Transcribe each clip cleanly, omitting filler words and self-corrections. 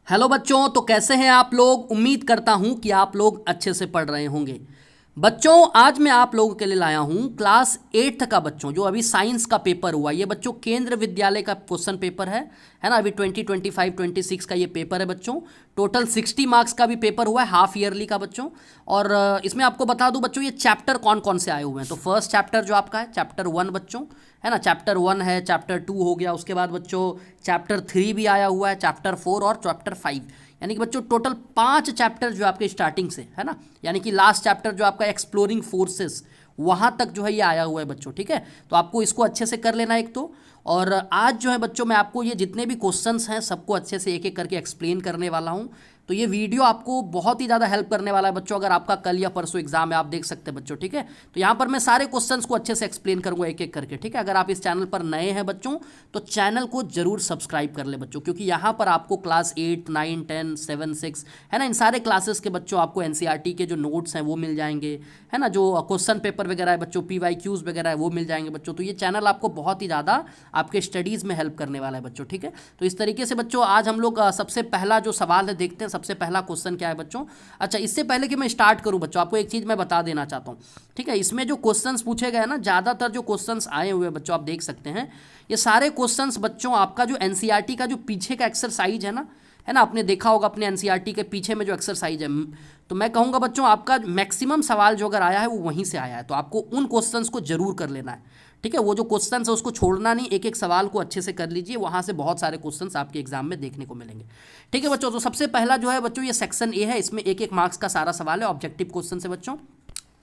Hello बच्चों, तो कैसे हैं आप लोग। उम्मीद करता हूं कि आप लोग अच्छे से पढ़ रहे होंगे। बच्चों, आज मैं आप लोगों के लिए लाया हूं क्लास 8th का बच्चों जो अभी साइंस का पेपर हुआ। ये बच्चों केंद्र विद्यालय का क्वेश्चन पेपर है ना। अभी 2025 26 का ये पेपर है बच्चों। टोटल 60 मार्क्स का भी पेपर हुआ है, हाफ ईयरली का बच्चों। और इसमें आपको बता दूं बच्चों, ये चैप्टर कौन कौन से आए हुए हैं। तो फर्स्ट चैप्टर जो आपका है चैप्टर 1 बच्चों, है ना। चैप्टर 1 है, चैप्टर 2 हो गया, उसके बाद बच्चों चैप्टर 3 भी आया हुआ है, चैप्टर 4 और चैप्टर 5। यानी कि बच्चों टोटल 5 चैप्टर जो आपके स्टार्टिंग से है ना। यानी कि लास्ट चैप्टर जो आपका एक्सप्लोरिंग फोर्सेस, वहाँ तक जो है ये आया हुआ है बच्चों। ठीक है, तो आपको इसको अच्छे से कर लेना एक तो। और आज जो है बच्चों मैं आपको ये जितने भी क्वेश्चंस हैं सबको अच्छे से एक एक करके एक्सप्लेन करने वाला हूँ। तो ये वीडियो आपको बहुत ही ज़्यादा हेल्प करने वाला है बच्चों। अगर आपका कल या परसों एग्जाम है, आप देख सकते हैं बच्चों। ठीक है, तो यहाँ पर मैं सारे क्वेश्चंस को अच्छे से एक्सप्लेन करूँगा एक एक करके। ठीक है, अगर आप इस चैनल पर नए हैं बच्चों तो चैनल को जरूर सब्सक्राइब कर ले बच्चों, क्योंकि यहाँ पर आपको क्लास 8 9 10 7 6 है ना, इन सारे क्लासेस के बच्चों आपको एनसीईआरटी के जो नोट्स हैं वो मिल जाएंगे, है ना। जो क्वेश्चन पेपर वगैरह है बच्चों, पीवाईक्यूज वगैरह है वो मिल जाएंगे बच्चों। तो ये चैनल आपको बहुत ही ज़्यादा आपके स्टडीज़ में हेल्प करने वाला है बच्चों। ठीक है, तो इस तरीके से बच्चों आज हम लोग सबसे पहला जो सवाल है देखते हैं। सबसे पहला क्वेश्चन क्या है बच्चों। अच्छा, इससे पहले कि मैं स्टार्ट करूं बच्चों, आपको एक चीज़ मैं बता देना चाहता हूं। ठीक है, इसमें जो क्वेश्चंस पूछे गए ना, ज़्यादातर जो क्वेश्चंस आए हुए हैं बच्चों आप देख सकते हैं, ये सारे क्वेश्चंस बच्चों आपका जो एनसीईआरटी का जो पीछे का एक्सरसाइज है ना, आपने देखा होगा अपने एनसीईआरटी के पीछे में जो एक्सरसाइज है। तो मैं कहूँगा बच्चों आपका मैक्सिमम सवाल जो अगर आया है वो वहीं से आया है, तो आपको उन क्वेश्चंस को जरूर कर लेना है। ठीक है, वो जो क्वेश्चंस है उसको छोड़ना नहीं, एक एक सवाल को अच्छे से कर लीजिए, वहाँ से बहुत सारे क्वेश्चंस आपके एग्जाम में देखने को मिलेंगे। ठीक है बच्चों, तो सबसे पहला जो है बच्चों ये सेक्शन ए है, इसमें एक एक मार्क्स का सारा सवाल है, ऑब्जेक्टिव क्वेश्चन से बच्चों।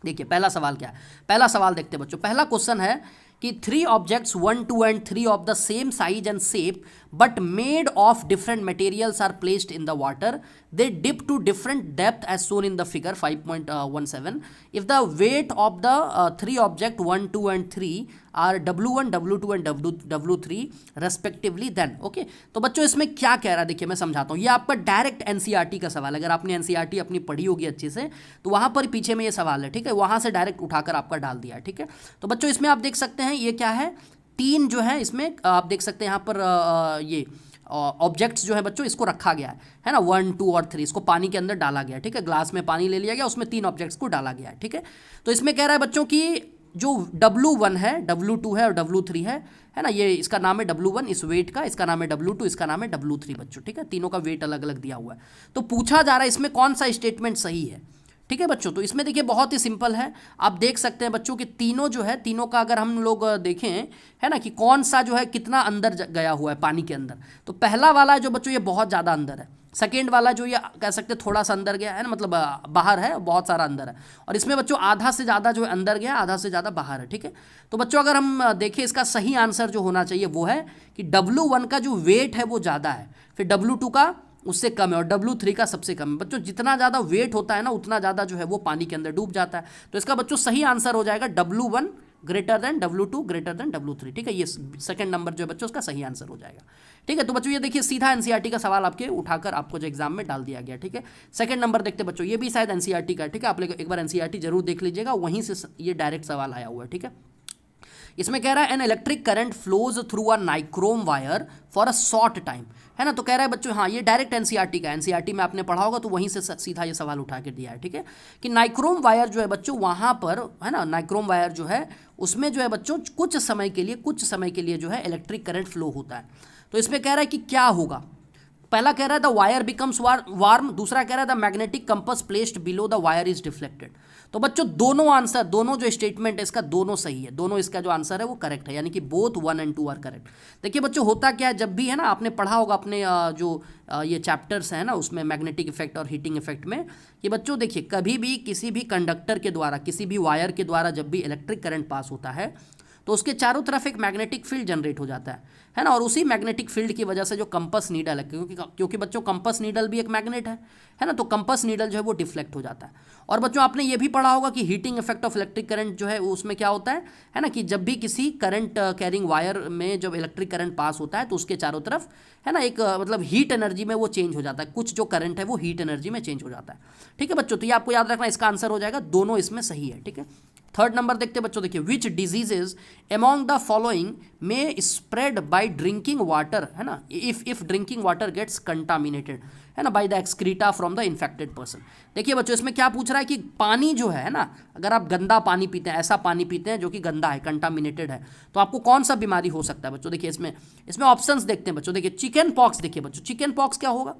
देखिए पहला सवाल क्या है। पहला सवाल देखते हैं बच्चों। पहला क्वेश्चन है कि 3 objects 1 2 and 3 of the same size and shape but made of different materials are placed in the water. They dip to different depth as shown in the figure 5.17. If the weight of the 3 object 1 2 and 3 are W1 W2 and W3 respectively, then okay। तो बच्चों इसमें क्या कह रहा है देखिए मैं समझाता हूँ। ये आपका डायरेक्ट एनसीईआरटी का सवाल है। अगर आपने एनसीईआरटी अपनी पढ़ी होगी अच्छे से तो वहाँ पर पीछे में ये सवाल है। ठीक है, वहाँ से डायरेक्ट उठाकर आपका डाल दिया है। ठीक है, तो बच्चों इसमें आप देख सकते हैं ये क्या है, 3 जो है इसमें आप देख सकते हैं यहाँ पर ये ऑब्जेक्ट्स जो है बच्चों इसको रखा गया है ना। 1 2 और 3 इसको पानी के अंदर डाला गया है। ठीक है, ग्लास में पानी ले लिया गया, उसमें 3 ऑब्जेक्ट्स को डाला गया है। ठीक है, तो इसमें कह रहा है बच्चों कि जो W1 है, W2 है और W3 है ना, ये इसका नाम है W1 इस वेट का, इसका नाम है W2, इसका नाम है W3 बच्चों। ठीक है, तीनों का वेट अलग अलग दिया हुआ है। तो पूछा जा रहा है इसमें कौन सा स्टेटमेंट सही है। ठीक है बच्चों, तो इसमें देखिए बहुत ही सिंपल है। आप देख सकते हैं बच्चों कि तीनों जो है, तीनों का अगर हम लोग देखें है ना कि कौन सा जो है कितना अंदर गया हुआ है पानी के अंदर। तो पहला वाला जो बच्चों ये बहुत ज़्यादा अंदर है। सेकेंड वाला जो ये कह सकते हैं थोड़ा सा अंदर गया है ना, मतलब बाहर है, बहुत सारा अंदर है। और इसमें बच्चों आधा से ज़्यादा जो है अंदर गया, आधा से ज़्यादा बाहर है। ठीक है, तो बच्चों अगर हम देखें इसका सही आंसर जो होना चाहिए वो है कि W1 का जो वेट है वो ज़्यादा है, फिर W2 का उससे कम है और W3 का सबसे कम है। बच्चों जितना ज़्यादा वेट होता है ना उतना ज़्यादा जो है वो पानी के अंदर डूब जाता है। तो इसका बच्चों सही आंसर हो जाएगा W1 greater than W2 greater than W3। ठीक है, ये सेकंड नंबर जो है बच्चों उसका सही आंसर हो जाएगा। ठीक है, तो बच्चों ये देखिए सीधा एनसीईआरटी का सवाल आपके उठाकर आपको जो एग्जाम में डाल दिया गया। ठीक है, सेकंड नंबर देखते बच्चों, ये भी शायद एनसीईआरटी का है। ठीक है, आप लोग एक बार एनसीईआरटी जरूर देख लीजिएगा, वहीं से ये डायरेक्ट सवाल आया हुआ है। ठीक है, इसमें कह रहा है an electric current flows through a nichrome wire for a short time, है ना। तो कह रहा है बच्चों हाँ ये डायरेक्ट एनसीईआरटी का, एनसीईआरटी में आपने पढ़ा होगा तो वहीं से सीधा ये सवाल उठा के दिया है। ठीक है, कि नाइक्रोम वायर जो है बच्चों वहाँ पर है ना, नाइक्रोम वायर जो है उसमें जो है बच्चों कुछ समय के लिए जो है इलेक्ट्रिक करंट फ्लो होता है। तो इसमें कह रहा है कि क्या होगा। पहला कह रहा है द वायर बिकम्स वार्म, दूसरा कह रहा है the magnetic compass placed below the wire is deflected. तो बच्चों दोनं आंसर, दोनों जो स्टेटमेंट है इसका दोनों सही है, दोनों इसका जो आंसर है वो करेक्ट है, यानी कि बोथ 1 and 2 आर करेक्ट। देखिए बच्चों होता क्या है, जब भी है ना आपने पढ़ा होगा अपने जो ये चैप्टर्स हैं ना उसमें मैग्नेटिक इफेक्ट और हीटिंग इफेक्ट में, कि बच्चों देखिए कभी भी किसी भी कंडक्टर के द्वारा, किसी भी वायर के द्वारा जब भी इलेक्ट्रिक करंट पास होता है तो उसके चारों तरफ एक मैग्नेटिक फील्ड जनरेट हो जाता है ना। और उसी मैग्नेटिक फील्ड की वजह से जो कंपस नीडल है, क्योंकि बच्चों कंपस नीडल भी एक मैग्नेट है ना, तो कंपस नीडल जो है वो डिफ्लेक्ट हो जाता है। और बच्चों आपने ये भी पढ़ा होगा कि heating effect of electric current जो है उसमें क्या होता है ना, कि जब भी किसी करंट कैरिंग वायर में जब इलेक्ट्रिक करंट पास होता है तो उसके चारों तरफ है ना एक मतलब हीट एनर्जी में वो चेंज हो जाता है, कुछ जो करंट है वो हीट एनर्जी में चेंज हो जाता है। ठीक है बच्चों, तो ये आपको याद रखना, इसका आंसर हो जाएगा, दोनों इसमें सही है। ठीक है, थर्ड नंबर देखते हैं बच्चों, देखिए which diseases among the following में स्प्रेड बाय ड्रिंकिंग वाटर, है ना, if drinking water gets contaminated, है ना, by the excreta from the infected person. देखिए बच्चों इसमें क्या पूछ रहा है कि पानी जो है ना, अगर आप गंदा पानी पीते हैं, ऐसा पानी पीते हैं जो कि गंदा है, कंटामिनेटेड है, तो आपको कौन सा बीमारी हो सकता है बच्चों। देखिए इसमें ऑप्शंस देखते हैं बच्चों। देखिए चिकन पॉक्स, देखिए बच्चों चिकन पॉक्स क्या होगा,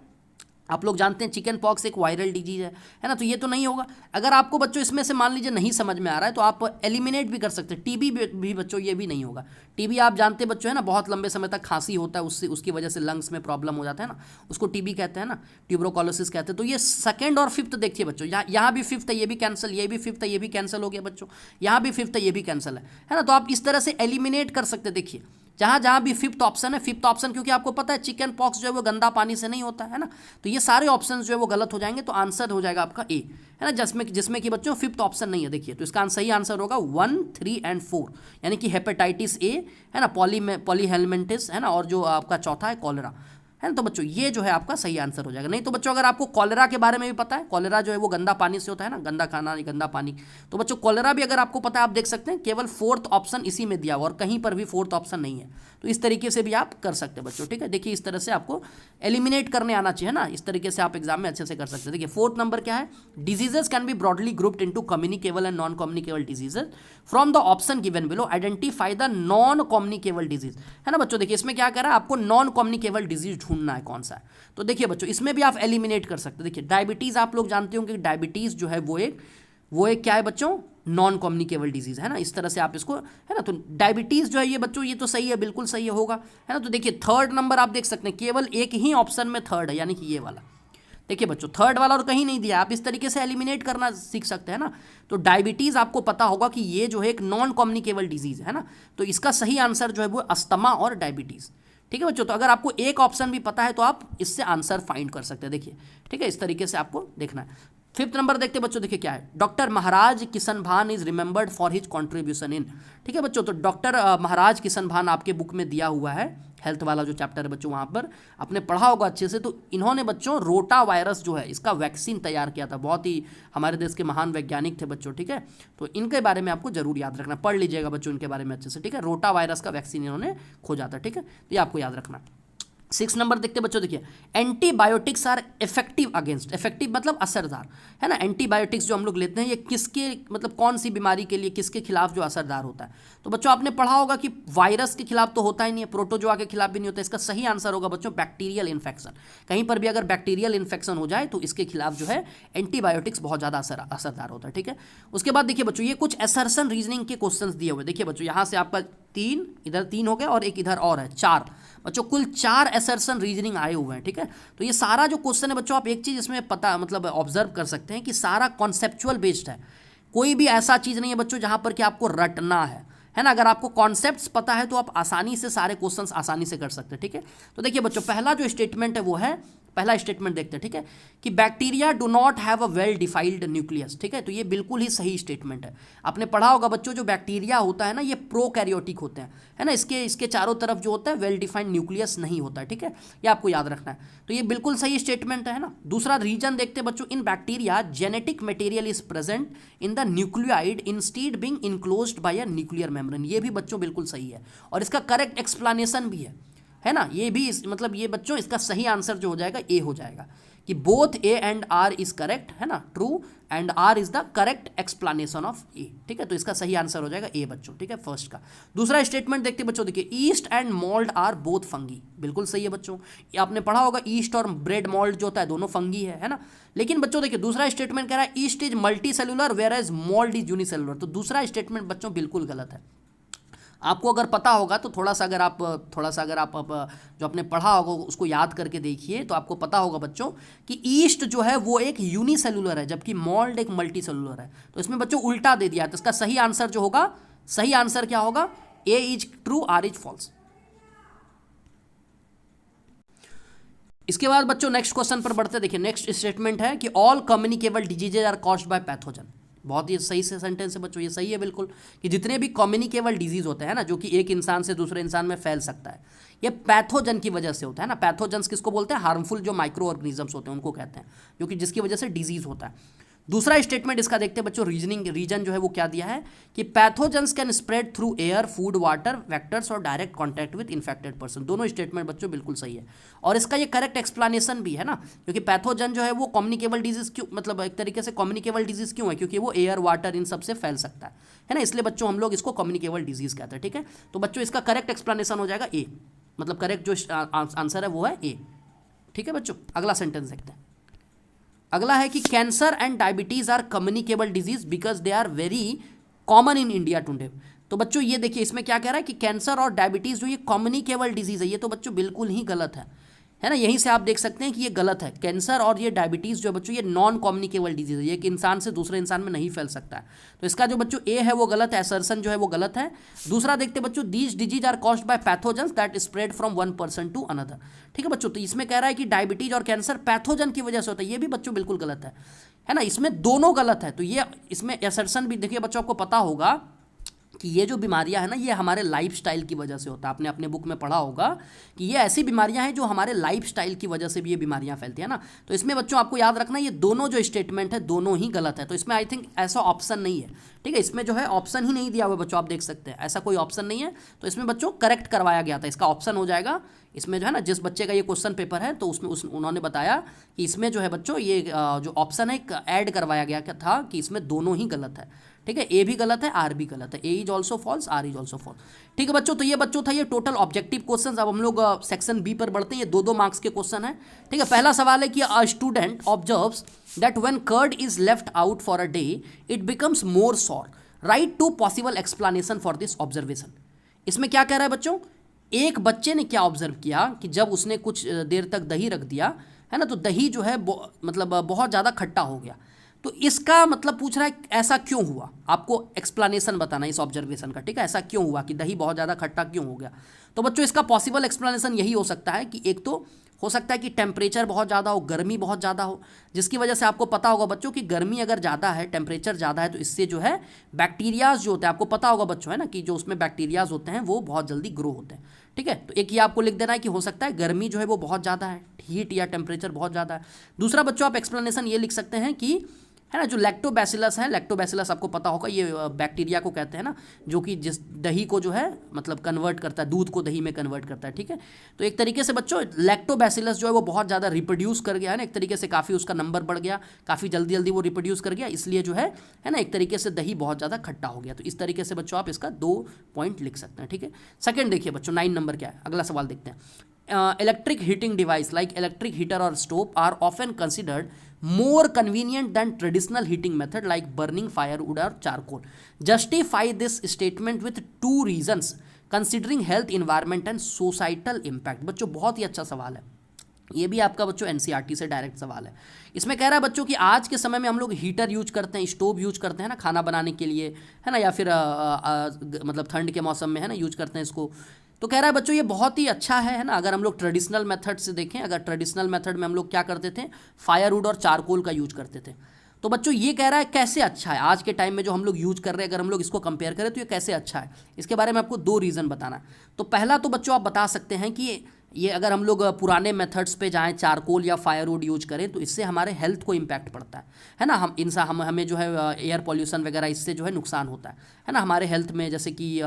आप लोग जानते हैं चिकन पॉक्स एक वायरल डिजीज है ना, तो ये तो नहीं होगा। अगर आपको बच्चों इसमें से मान लीजिए नहीं समझ में आ रहा है तो आप एलिमिनेट भी कर सकते हैं। टीबी भी बच्चों ये भी नहीं होगा। टीबी आप जानते हैं बच्चों, है ना, बहुत लंबे समय तक खांसी होता है, उससे उसकी वजह से लंग्स में प्रॉब्लम हो जाता है ना, उसको टीबी कहते हैं ना, ट्यूबरोकोलोसिस कहते हैं। तो ये सेकंड और फिफ्थ देखिए बच्चों, यहाँ भी फिफ्थ है, ये भी कैंसिल, ये भी फिफ्थ है, ये भी कैंसिल हो गया बच्चों, यहाँ भी फिफ्थ है, ये भी कैंसिल है ना। तो आप इस तरह से एलिमिनेट कर सकते हैं। देखिए जहाँ जहाँ भी फिफ्थ ऑप्शन है, फिफ्थ ऑप्शन क्योंकि आपको पता है चिकन पॉक्स जो है वो गंदा पानी से नहीं होता है ना, तो ये सारे ऑप्शन जो है वो गलत हो जाएंगे, तो आंसर हो जाएगा आपका ए, है ना, जिसमें कि बच्चों फिफ्थ ऑप्शन नहीं है। देखिए तो इसका सही आंसर होगा 1, 3 एंड 4, यानी कि हेपेटाइटिस ए, है ना, पॉलीहेलमिंटिस, है ना, और जो आपका चौथा है कॉलेरा, है ना। तो बच्चों ये जो है आपका सही आंसर हो जाएगा। नहीं तो बच्चों अगर आपको कॉलेरा के बारे में भी पता है, कॉलेरा जो है वो गंदा पानी से होता है ना, गंदा खाना गंदा पानी, तो बच्चों कॉलेरा भी अगर आपको पता है, आप देख सकते हैं केवल फोर्थ ऑप्शन इसी में दिया हुआ और कहीं पर भी फोर्थ ऑप्शन नहीं है। तो इस तरीके से भी आप कर सकते हैं बच्चों, ठीक है। देखिए इस तरह से आपको एलिमिनेट करने आना चाहिए ना, इस तरीके से आप एग्जाम में अच्छे से कर सकते हैं। देखिए फोर्थ नंबर क्या है, diseases can be broadly grouped into communicable and non communicable diseases from the option given below identify the non communicable disease, है ना बच्चों। देखिए इसमें क्या कर रहा है, आपको नॉन कम्युनिकेबल डिजीज ढूंढना है कौन सा है। तो देखिए बच्चों इसमें भी आप एलिमिनेट कर सकते हैं। देखिए डायबिटीज आप लोग जानते होंगे कि डायबिटीज जो है वो एक क्या है बच्चों, नॉन कम्युनिकेबल डिजीज, है ना। इस तरह से आप इसको, है ना, तो डायबिटीज जो है ये बच्चों ये तो सही है, बिल्कुल सही होगा, है ना। तो देखिए थर्ड नंबर आप देख सकते हैं, केवल एक ही ऑप्शन में थर्ड है, यानी कि ये वाला। देखिए बच्चों थर्ड वाला और कहीं नहीं दिया, आप इस तरीके से एलिमिनेट करना सीख सकते हैं ना। तो डायबिटीज आपको पता होगा कि ये जो है एक नॉन कम्युनिकेबल डिजीज है ना, तो इसका सही आंसर जो है वो अस्थमा और डायबिटीज, ठीक है बच्चों। तो अगर आपको एक ऑप्शन भी पता है तो आप इससे आंसर फाइंड कर सकते हैं। देखिए ठीक है, इस तरीके से आपको देखना है। फिफ्थ नंबर देखते बच्चों, देखिए क्या है, डॉक्टर महाराज किशन भान is remembered for his contribution in, ठीक है बच्चों। तो डॉक्टर महाराज किशन भान आपके बुक में दिया हुआ है, हेल्थ वाला जो चैप्टर है बच्चों, वहाँ पर आपने पढ़ा होगा अच्छे से। तो इन्होंने बच्चों रोटा वायरस जो है इसका वैक्सीन तैयार किया था, बहुत ही हमारे देश के महान वैज्ञानिक थे बच्चों, ठीक है। तो इनके बारे में आपको जरूर याद रखना, पढ़ लीजिएगा बच्चों इनके बारे में अच्छे से, ठीक है। रोटा वायरस का वैक्सीन इन्होंने खोजा था, ठीक है, तो ये आपको याद रखना। 6 नंबर देखते बच्चों, देखिए antibiotics are effective against, effective मतलब असरदार, है ना। एंटीबायोटिक्स जो हम लोग लेते हैं ये किसके मतलब कौन सी बीमारी के लिए, किसके खिलाफ जो असरदार होता है। तो बच्चों आपने पढ़ा होगा कि वायरस के खिलाफ तो होता ही नहीं है, प्रोटोजोआ के खिलाफ भी नहीं होता। इसका सही आंसर होगा बच्चों बैक्टीरियल इन्फेक्शन। कहीं पर भी अगर बैक्टीरियल इन्फेक्शन हो जाए तो इसके खिलाफ जो है एंटीबायोटिक्स बहुत ज़्यादा असरदार होता है, ठीक है। उसके बाद देखिए बच्चों ये कुछ असर्शन रीजनिंग के क्वेश्चंस दिए हुए, देखिए बच्चों यहाँ से आपका 3 इधर 3 हो गए और एक इधर और है 4 बच्चों, कुल 4 असर्शन रीजनिंग आए हुए हैं, ठीक है। तो ये सारा जो क्वेश्चन है बच्चों, आप एक चीज़ इसमें पता मतलब ऑब्जर्व कर सकते हैं कि सारा कॉन्सेप्चुअल बेस्ड है, कोई भी ऐसा चीज़ नहीं है बच्चों जहाँ पर कि आपको रटना है ना। अगर आपको कॉन्सेप्ट्स पता है तो आप आसानी से सारे क्वेश्चंस आसानी से कर सकते हैं, ठीक है। तो देखिए बच्चों पहला जो स्टेटमेंट है वो है, पहला स्टेटमेंट देखते हैं, ठीक है, कि bacteria do not have a well defined nucleus, ठीक है। तो ये बिल्कुल ही सही स्टेटमेंट है। आपने पढ़ा होगा बच्चों जो बैक्टीरिया होता है ना ये प्रोकैरियोटिक होते हैं, है ना, इसके चारों तरफ जो होता है वेल डिफाइंड न्यूक्लियस नहीं होता है, ठीक है, ये आपको याद रखना है। तो ये बिल्कुल सही स्टेटमेंट है ना। दूसरा रीजन देखते हैं बच्चों, इन bacteria genetic material is present in the nucleoid instead being enclosed bye a nuclear membrane, ये भी बच्चों बिल्कुल सही है और इसका करेक्ट एक्सप्लेनेशन भी है ना। ये भी मतलब ये बच्चों इसका सही आंसर जो हो जाएगा ए हो जाएगा कि both A and R is correct, है ना, true and R is the correct explanation of A, ठीक है। तो इसका सही आंसर हो जाएगा ए बच्चों, ठीक है, फर्स्ट का। दूसरा स्टेटमेंट देखते हैं बच्चों, देखिए yeast and mould are both fungi, बिल्कुल सही है बच्चों। ये आपने पढ़ा होगा ईस्ट और ब्रेड मोल्ड जो होता है दोनों फंगी है ना। लेकिन बच्चों देखिए दूसरा स्टेटमेंट कह रहा है yeast is multicellular whereas mould is unicellular, तो दूसरा स्टेटमेंट बच्चों बिल्कुल गलत है। आपको अगर पता होगा तो थोड़ा सा अगर आप जो आपने पढ़ा होगा उसको याद करके देखिए तो आपको पता होगा बच्चों कि ईस्ट जो है वो एक यूनिसेलुलर है जबकि मोल्ड एक मल्टी सेलुलर है। तो इसमें बच्चों उल्टा दे दिया है, तो इसका सही आंसर जो होगा, सही आंसर क्या होगा, A is true R is false. इसके बाद बच्चों नेक्स्ट क्वेश्चन पर बढ़ते, देखिए नेक्स्ट स्टेटमेंट है कि all communicable diseases are caused by pathogen, बहुत ही सही से सेंटेंस है बच्चों, ये सही है बिल्कुल कि जितने भी कम्युनिकेबल डिजीज होते हैं ना जो कि एक इंसान से दूसरे इंसान में फैल सकता है ये पैथोजन की वजह से होता है ना। पैथोजन्स किसको बोलते हैं, हार्मफुल जो माइक्रो ऑर्गेनिजम्स होते हैं उनको कहते हैं, जो कि जिसकी वजह से डिजीज होता है। दूसरा स्टेटमेंट इसका देखते हैं बच्चों, रीजन जो है वो क्या दिया है कि pathogens can spread through air, food, water, vectors और direct contact with infected person. दोनों स्टेटमेंट बच्चों बिल्कुल सही है और इसका ये करेक्ट एक्सप्लेनेशन भी है ना, क्योंकि पैथोजन जो है वो कम्युनिकेबल डिजीज क्यों, मतलब एक तरीके से कम्युनिकेबल डिजीज क्यों है, क्योंकि वो एयर, वाटर इन सब से फैल सकता है ना, इसलिए बच्चों हम लोग इसको कम्युनिकेबल डिजीज कहते हैं। ठीक है, तो बच्चों इसका करेक्ट एक्सप्लेनेशन हो जाएगा ए, मतलब करेक्ट जो आंसर है वो है ए। ठीक है बच्चों, अगला सेंटेंस देखते हैं। अगला है कि cancer and diabetes are communicable disease because they are very common in India today. तो बच्चों ये देखिए इसमें क्या कह रहा है कि कैंसर और डायबिटीज जो ये कम्युनिकेबल डिजीज है, ये तो बच्चों बिल्कुल ही गलत है ना, यहीं से आप देख सकते हैं कि ये गलत है। कैंसर और ये डायबिटीज़ जो बच्चों ये नॉन कम्युनिकेबल डिजीज है, ये एक इंसान से दूसरे इंसान में नहीं फैल सकता है। तो इसका जो बच्चों ए है वो गलत है, असर्शन जो है वो गलत है। दूसरा देखते बच्चों, these disease are caused by pathogens that spread from one person to another. ठीक है बच्चों, तो इसमें कह रहा है कि डायबिटीज और कैंसर पैथोजन की वजह से होता है, ये भी बच्चों बिल्कुल गलत है ना, इसमें दोनों गलत है। तो ये इसमें असर्शन भी देखिए बच्चों, आपको पता होगा कि ये जो बीमारियां है ना ये हमारे लाइफस्टाइल की वजह से होता है। आपने अपने बुक में पढ़ा होगा कि ये ऐसी बीमारियां हैं जो हमारे लाइफस्टाइल की वजह से भी ये बीमारियां फैलती है ना। तो इसमें बच्चों आपको याद रखना ये दोनों जो स्टेटमेंट है दोनों ही गलत है। तो इसमें आई थिंक ऐसा ऑप्शन नहीं है। ठीक है, इसमें जो है ऑप्शन ही नहीं दिया हुआ बच्चों, आप देख सकते हैं ऐसा कोई ऑप्शन नहीं है। तो इसमें बच्चों करेक्ट करवाया गया था, इसका ऑप्शन हो जाएगा इसमें जो है ना, जिस बच्चे का ये क्वेश्चन पेपर है तो उसमें उन्होंने बताया कि इसमें जो है बच्चों ये जो ऑप्शन है ऐड करवाया गया था कि इसमें दोनों ही गलत है। ठीक है, ए भी गलत है, आर भी गलत है, A is also false, R is also false. ठीक है बच्चों, तो ये बच्चों था ये टोटल ऑब्जेक्टिव क्वेश्चन। अब हम लोग सेक्शन बी पर बढ़ते हैं, ये 2-2 मार्क्स के क्वेश्चन है। ठीक है, पहला सवाल है कि a student observes that when curd is left out for a day it becomes more sour, write two possible explanation for this observation. इसमें क्या कह रहा है बच्चों, एक बच्चे ने क्या ऑब्जर्व किया कि जब उसने कुछ देर तक दही रख दिया है ना, तो दही जो है मतलब बहुत ज़्यादा खट्टा हो गया। तो इसका मतलब पूछ रहा है ऐसा क्यों हुआ, आपको एक्सप्लेनेशन बताना इस ऑब्जर्वेशन का। ठीक है, ऐसा क्यों हुआ कि दही बहुत ज़्यादा खट्टा क्यों हो गया। तो बच्चों इसका पॉसिबल एक्सप्लेनेशन यही हो सकता है कि एक तो हो सकता है कि टेम्परेचर बहुत ज़्यादा हो, गर्मी बहुत ज़्यादा हो, जिसकी वजह से आपको पता होगा बच्चों कि गर्मी अगर ज़्यादा है, टेम्परेचर ज़्यादा है, तो इससे जो है बैक्टीरियाज जो होते हैं, आपको पता होगा बच्चों है ना कि जो उसमें बैक्टीरियाज होते हैं वो बहुत जल्दी ग्रो होते हैं। ठीक है, तो एक ये आपको लिख देना है कि हो सकता है गर्मी जो है वो बहुत ज़्यादा है, हीट या टेम्परेचर बहुत ज़्यादा है। दूसरा बच्चों आप एक्सप्लेनेशन ये लिख सकते हैं कि है ना जो लैक्टोबैसिलस है, लैक्टोबैसिलस आपको पता होगा ये बैक्टीरिया को कहते हैं ना, जो कि जिस दही को जो है मतलब कन्वर्ट करता है, दूध को दही में कन्वर्ट करता है। ठीक है, तो एक तरीके से बच्चों लैक्टोबैसिलस जो है वो बहुत ज़्यादा रिप्रोड्यूस कर गया है ना, एक तरीके से काफ़ी उसका नंबर बढ़ गया, काफ़ी जल्दी जल्दी वो रिप्रोड्यूस कर गया, इसलिए जो है ना एक तरीके से दही बहुत ज़्यादा खट्टा हो गया। तो इस तरीके से बच्चों आप इसका 2 पॉइंट लिख सकते हैं। ठीक है, सेकंड देखिए बच्चों 9 नंबर क्या है, अगला सवाल देखते हैं। Electric heating device like electric heater और stove are often considered more convenient than traditional heating method like burning firewood or charcoal. Justify this statement with 2 reasons considering health, environment and societal impact. बच्चों बहुत ही अच्छा सवाल है, ये भी आपका बच्चों एनसीईआरटी से डायरेक्ट सवाल है। इसमें कह रहा है बच्चों कि आज के समय में हम लोग हीटर यूज करते हैं, स्टोव यूज करते हैं ना खाना बनाने के लिए है ना, या फिर मतलब ठंड के मौसम में है ना यूज करते हैं इसको। तो कह रहा है बच्चों ये बहुत ही अच्छा है ना, अगर हम लोग ट्रेडिशनल मेथड से देखें, अगर ट्रेडिशनल मेथड में हम लोग क्या करते थे, फायरवुड और चारकोल का यूज करते थे। तो बच्चों ये कह रहा है कैसे अच्छा है आज के टाइम में जो हम लोग यूज कर रहे हैं, अगर हम लोग इसको कंपेयर करें तो ये कैसे अच्छा है, इसके बारे में आपको 2 रीज़न बताना है। तो पहला तो बच्चों आप बता सकते हैं कि ये अगर हम लोग पुराने मेथड्स पे जाएं, चारकोल या फायरवुड यूज करें तो इससे हमारे हेल्थ को इम्पैक्ट पड़ता है ना, हमें जो है एयर पॉल्यूशन वगैरह इससे जो है नुकसान होता है ना हमारे हेल्थ में, जैसे कि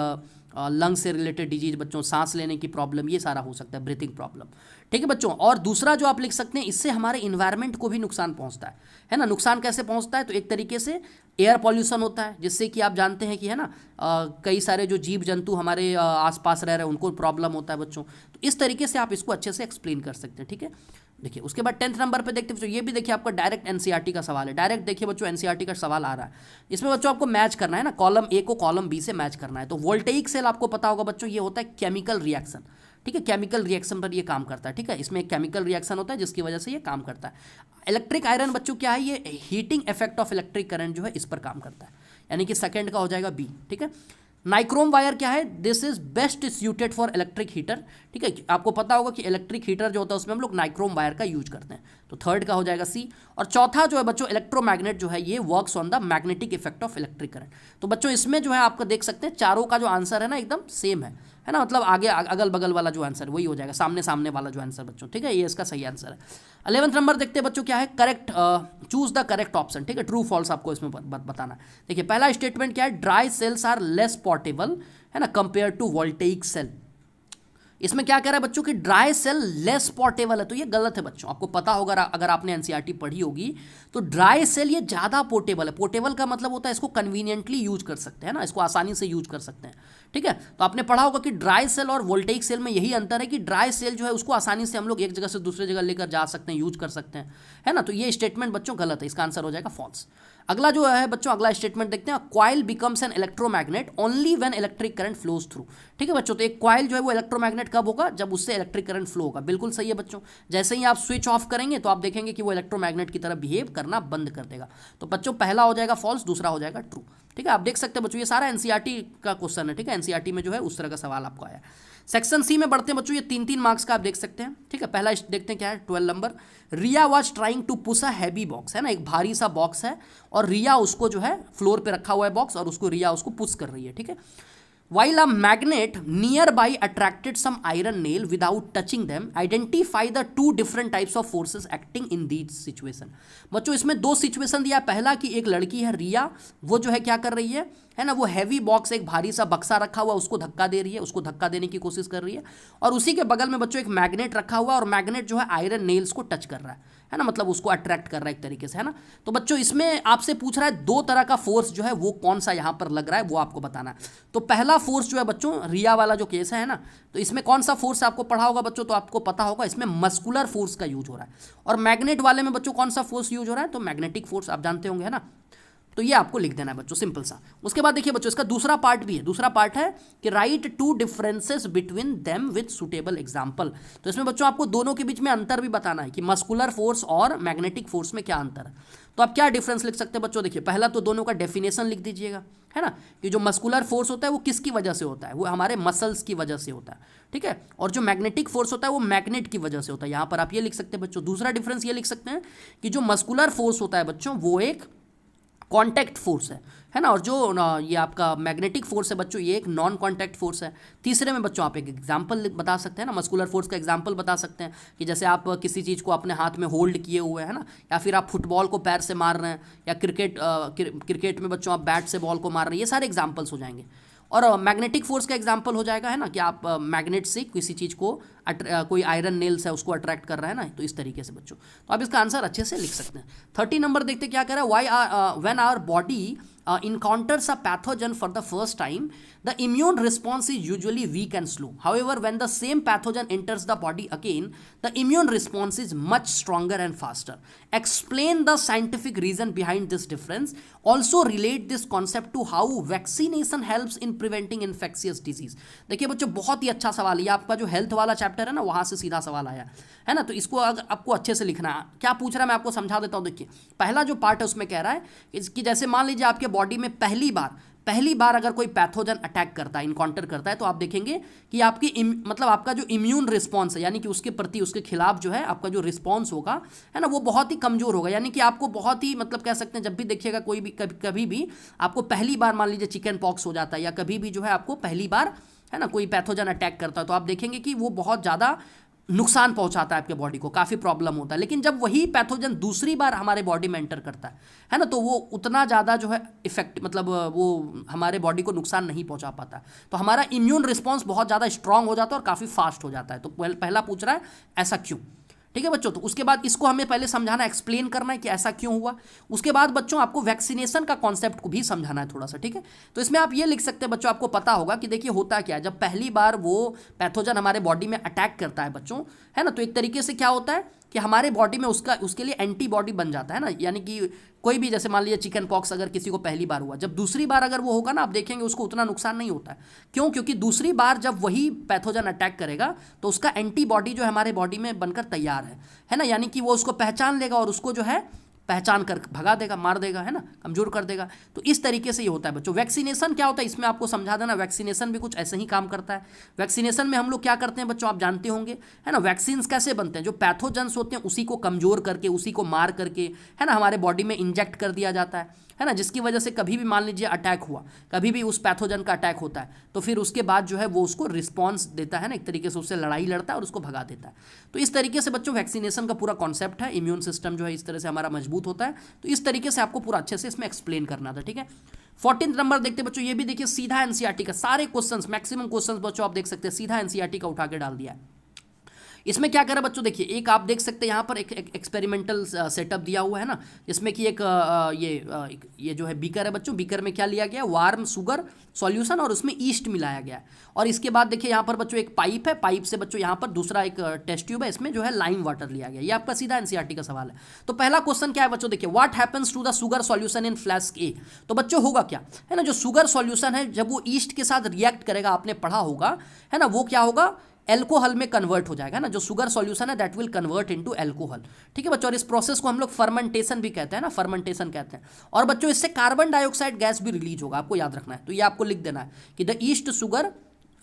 लंग से रिलेटेड डिजीज बच्चों, सांस लेने की प्रॉब्लम, ये सारा हो सकता है, ब्रीथिंग प्रॉब्लम। ठीक है बच्चों, और दूसरा जो आप लिख सकते हैं इससे हमारे इन्वायरमेंट को भी नुकसान पहुंचता है ना। नुकसान कैसे पहुंचता है, तो एक तरीके से एयर पॉल्यूशन होता है, जिससे कि आप जानते हैं कि है ना कई सारे जो जीव जंतु हमारे आसपास रह रहे हैं उनको प्रॉब्लम होता है बच्चों। तो इस तरीके से आप इसको अच्छे से एक्सप्लेन कर सकते हैं। ठीक है, देखिए उसके बाद 10th नंबर पे देखते हैं बच्चों, ये भी देखिए आपका डायरेक्ट एनसीईआरटी का सवाल है। डायरेक्ट देखिए बच्चों एनसीईआरटी का सवाल आ रहा है, इसमें बच्चों आपको मैच करना है ना, कॉलम ए को कॉलम बी से मैच करना है। तो वोल्टेइक सेल आपको पता होगा बच्चों, ये होता है केमिकल रिएक्शन। ठीक है, केमिकल रिएक्शन पर ये काम करता है। ठीक है, इसमें एक केमिकल रिएक्शन होता है जिसकी वजह से ये काम करता है। इलेक्ट्रिक आयरन बच्चों क्या है, ये heating effect of electric current जो है इस पर काम करता है, यानी कि सेकंड का हो जाएगा बी। ठीक है, नाइक्रोम वायर क्या है, this is best suited for electric heater. ठीक है, आपको पता होगा कि इलेक्ट्रिक हीटर जो होता है उसमें हम लोग नाइक्रोम वायर का यूज करते हैं। तो थर्ड का हो जाएगा सी। और चौथा जो है बच्चों इलेक्ट्रोमैग्नेट जो है ये works on the magnetic effect of electric current. तो बच्चों इसमें जो है आपको देख सकते हैं चारों का जो आंसर है ना एकदम सेम है है ना, मतलब आगे अगल बगल वाला जो आंसर वही हो जाएगा, सामने सामने वाला जो आंसर बच्चों, ठीक है, ये इसका सही आंसर है। 11th नंबर देखते हैं बच्चों क्या है, correct, choose the correct option, ठीक है, ट्रू फॉल्स आपको इसमें बताना है। देखिए पहला स्टेटमेंट क्या है, dry cells are less portable, है ना, कंपेयर टू वोल्टेइक सेल। इसमें क्या कह रहा है बच्चों कि ड्राई सेल लेस पोर्टेबल है, तो ये गलत है बच्चों। आपको पता होगा अगर आपने एनसीईआरटी पढ़ी होगी तो ड्राई सेल ये ज़्यादा पोर्टेबल है। पोर्टेबल का मतलब होता है इसको कन्वीनियंटली यूज कर सकते हैं ना, इसको आसानी से यूज कर सकते हैं, ठीक है। तो आपने पढ़ा होगा कि ड्राई सेल और वोल्टेइक सेल में यही अंतर है कि ड्राई सेल जो है उसको आसानी से हम लोग एक जगह से दूसरी जगह लेकर जा सकते हैं, यूज कर सकते हैं, है ना। तो ये स्टेटमेंट बच्चों गलत है, इसका आंसर हो जाएगा फॉल्स। अगला जो है बच्चों, अगला स्टेटमेंट देखते हैं, coil becomes N electromagnet only when electric current flows through. ठीक है बच्चों, तो एक कॉइल जो है वो इलेक्ट्रोमैग्नेट कब होगा, जब उससे इलेक्ट्रिक करंट फ्लो होगा। बिल्कुल सही है बच्चों, जैसे ही आप स्विच ऑफ करेंगे तो आप देखेंगे कि वो इलेक्ट्रोमैग्नेट की तरह बिहेव करना बंद कर देगा। तो बच्चों पहला हो जाएगा फॉल्स, दूसरा हो जाएगा ट्रू, ठीक है। आप देख सकते हैं बच्चों ये सारा एनसीईआरटी का क्वेश्चन है, ठीक है, एनसीईआरटी में जो है उस तरह का सवाल आपको आया। सेक्शन सी में बढ़ते हैं बच्चों, ये 3-3 मार्क्स का आप देख सकते हैं, ठीक है। पहला देखते हैं क्या है, 12 number, Riya was trying to push a heavy box, है ना, एक भारी सा बॉक्स है और रिया उसको जो है फ्लोर पे रखा हुआ है बॉक्स और उसको रिया उसको पुश कर रही है, ठीक है। While a magnet nearby attracted some iron nail without touching them, identify the two different types of forces acting in these situation। बच्चों इसमें दो सिचुएशन दिया, पहला कि एक लड़की है रिया, वो जो है क्या कर रही है ना, वो हैवी बॉक्स, एक भारी सा बक्सा रखा हुआ उसको धक्का दे रही है, उसको धक्का देने की कोशिश कर रही है, और उसी के बगल में बच्चों एक मैग्नेट रखा हुआ और मैग्नेट जो है आयरन नेल्स को टच कर रहा है ना, मतलब उसको अट्रैक्ट कर रहा है एक तरीके से, है ना। तो बच्चों इसमें आपसे पूछ रहा है दो तरह का फोर्स जो है वो कौन सा यहाँ पर लग रहा है वो आपको बताना है। तो पहला फोर्स जो है बच्चों, रिया वाला जो केस है ना, तो इसमें कौन सा फोर्स आपको पढ़ा होगा बच्चों, तो आपको पता होगा इसमें मस्कुलर फोर्स का यूज हो रहा है। और मैग्नेट वाले में बच्चों कौन सा फोर्स यूज हो रहा है, तो मैग्नेटिक फोर्स आप जानते होंगे, है ना। तो ये आपको लिख देना है बच्चों, सिंपल सा। उसके बाद देखिए बच्चों इसका दूसरा पार्ट भी है, दूसरा पार्ट है कि write two differences between them with suitable example. तो इसमें बच्चों आपको दोनों के बीच में अंतर भी बताना है कि मस्कुलर फोर्स और मैग्नेटिक फोर्स में क्या अंतर है। तो आप क्या डिफरेंस लिख सकते हैं बच्चों, देखिए पहला तो दोनों का डेफिनेशन लिख दीजिएगा, है ना, कि जो मस्कुलर फोर्स होता है वो किसकी वजह से होता है, वो हमारे मसल्स की वजह से होता है, ठीक है। और जो मैग्नेटिक फोर्स होता है वो मैग्नेट की वजह से होता है, यहाँ पर आप ये लिख सकते हैं बच्चों। दूसरा डिफरेंस ये लिख सकते हैं कि जो मस्कुलर फोर्स होता है बच्चों वो एक कॉन्टैक्ट फोर्स है ना, और जो ये आपका मैग्नेटिक फोर्स है बच्चों ये एक नॉन कॉन्टैक्ट फोर्स है। तीसरे में बच्चों आप एक एग्जांपल बता सकते हैं ना, मस्कुलर फोर्स का एग्जांपल बता सकते हैं कि जैसे आप किसी चीज़ को अपने हाथ में होल्ड किए हुए हैं ना, या फिर आप फुटबॉल को पैर से मार रहे हैं, या क्रिकेट में बच्चों आप बैट से बॉल को मार रहे हैं, ये सारे एग्जाम्पल्स हो जाएंगे। और मैग्नेटिक फोर्स का एग्जांपल हो जाएगा, है ना, कि आप मैग्नेट से किसी चीज़ को कोई आयरन नेल्स है उसको अट्रैक्ट कर रहा है ना, तो इस तरीके से बच्चों। तो आप इसका आंसर अच्छे से लिख सकते हैं। 30 नंबर देखते क्या कह रहा है, why when our body encounters a pathogen for the first time, the immune response is usually weak and slow. However, when the same pathogen enters the body again, the immune response is much stronger and faster. Explain the scientific reason behind this difference. Also relate this concept to how vaccination helps in preventing infectious disease. देखिए बच्चों बहुत ही अच्छा सवाल है, ये आपका जो health वाला चैप्टर है ना वहाँ से सीधा सवाल आया है ना। तो इसको अगर आपको अच्छे से लिखना है, क्या पूछ रहा है मैं आपको समझा देता हूँ। देखिए पहला जो पार्ट है उसमें कह रहा है कि जैसे मान लीजिए आपके बॉडी में पहली बार अगर कोई पैथोजन अटैक करता है, इनकाउंटर करता है, तो आप देखेंगे कि आपकी मतलब आपका जो इम्यून रिस्पॉन्स है, यानी कि उसके प्रति उसके खिलाफ जो है आपका जो रिस्पॉन्स होगा, है ना, वो बहुत ही कमज़ोर होगा। यानी कि आपको बहुत ही मतलब कह सकते हैं जब भी देखिएगा कोई भी कभी भी आपको पहली बार मान लीजिए चिकन पॉक्स हो जाता है, या कभी भी जो है आपको पहली बार है ना कोई पैथोजन अटैक करता है, तो आप देखेंगे कि वो बहुत ज़्यादा नुकसान पहुंचाता है आपके बॉडी को, काफ़ी प्रॉब्लम होता है। लेकिन जब वही पैथोजन दूसरी बार हमारे बॉडी में एंटर करता है ना, तो वो उतना ज़्यादा जो है इफेक्ट मतलब वो हमारे बॉडी को नुकसान नहीं पहुंचा पाता, तो हमारा इम्यून रिस्पॉन्स बहुत ज़्यादा स्ट्रांग हो जाता है और काफ़ी फास्ट हो जाता है। तो पहला पूछ रहा है ऐसा क्यों, ठीक है बच्चों। तो उसके बाद इसको हमें पहले समझाना, एक्सप्लेन करना है कि ऐसा क्यों हुआ। उसके बाद बच्चों आपको वैक्सीनेशन का कॉन्सेप्ट को भी समझाना है थोड़ा सा, ठीक है। तो इसमें आप ये लिख सकते हैं बच्चों, आपको पता होगा कि देखिए होता क्या है, जब पहली बार वो पैथोजन हमारे बॉडी में अटैक करता है बच्चों, है ना, तो एक तरीके से क्या होता है कि हमारे बॉडी में उसके लिए एंटीबॉडी बन जाता है ना। यानी कि कोई भी जैसे मान लीजिए चिकन पॉक्स अगर किसी को पहली बार हुआ, जब दूसरी बार अगर वो होगा ना, आप देखेंगे उसको उतना नुकसान नहीं होता है। क्यों? क्योंकि दूसरी बार जब वही पैथोजन अटैक करेगा तो उसका एंटीबॉडी जो है हमारे बॉडी में बनकर तैयार है ना, यानी कि वो उसको पहचान लेगा और उसको जो है पहचान कर भगा देगा, मार देगा, है ना, कमजोर कर देगा। तो इस तरीके से ये होता है बच्चों। वैक्सीनेशन क्या होता है इसमें आपको समझा देना, वैक्सीनेशन भी कुछ ऐसे ही काम करता है। वैक्सीनेशन में हम लोग क्या करते हैं बच्चों, आप जानते होंगे, है ना, वैक्सीन्स कैसे बनते हैं, जो पैथोजेंस होते हैं उसी को कमजोर करके, उसी को मार करके, है ना, हमारे बॉडी में इंजेक्ट कर दिया जाता है है ना, जिसकी वजह से कभी भी मान लीजिए अटैक हुआ, कभी भी उस पैथोजन का अटैक होता है, तो फिर उसके बाद जो है वो उसको रिस्पॉन्स देता है ना, एक तरीके से उससे लड़ाई लड़ता है और उसको भगा देता है। तो इस तरीके से बच्चों वैक्सीनेशन का पूरा कॉन्सेप्ट है, इम्यून सिस्टम जो है इस तरह से हमारा मजबूत होता है। तो इस तरीके से आपको पूरा अच्छे से इसमें एक्सप्लेन करना था, ठीक है। 14 नंबर देखते बच्चों, ये भी देखिए सीधा एनसीईआरटी का, सारे क्वेश्चंस मैक्सिमम क्वेश्चंस बच्चों आप देख सकते हैं सीधा एनसीईआरटी का उठा के डाल दिया है। इसमें क्या करें बच्चों, देखिए एक आप देख सकते हैं यहाँ पर एक एक्सपेरिमेंटल सेटअप दिया हुआ है ना, जिसमें कि ये जो है बीकर है बच्चों, बीकर में क्या लिया गया, वार्म शुगर सॉल्यूशन और उसमें ईस्ट मिलाया गया है। और इसके बाद देखिए यहाँ पर बच्चों एक पाइप है, पाइप से बच्चों यहाँ पर दूसरा एक टेस्ट ट्यूब है, इसमें जो है लाइम वाटर लिया गया। ये आपका सीधा एनसीईआरटी का सवाल है। तो पहला क्वेश्चन क्या है बच्चों, देखिए what happens to the sugar solution in flask A. तो बच्चों होगा क्या है ना, जो शुगर सॉल्यूशन है जब वो ईस्ट के साथ रिएक्ट करेगा, आपने पढ़ा होगा है ना, वो क्या होगा, एल्कोहल में कन्वर्ट हो जाएगा ना, जो शुगर सॉल्यूशन है that will convert into alcohol, ठीक है बच्चों। और इस प्रोसेस को हम लोग फर्मेंटेशन भी कहते हैं ना, फर्मेंटेशन कहते हैं। और बच्चों इससे कार्बन डाइऑक्साइड गैस भी रिलीज होगा, आपको याद रखना है। तो ये आपको लिख देना है कि the east sugar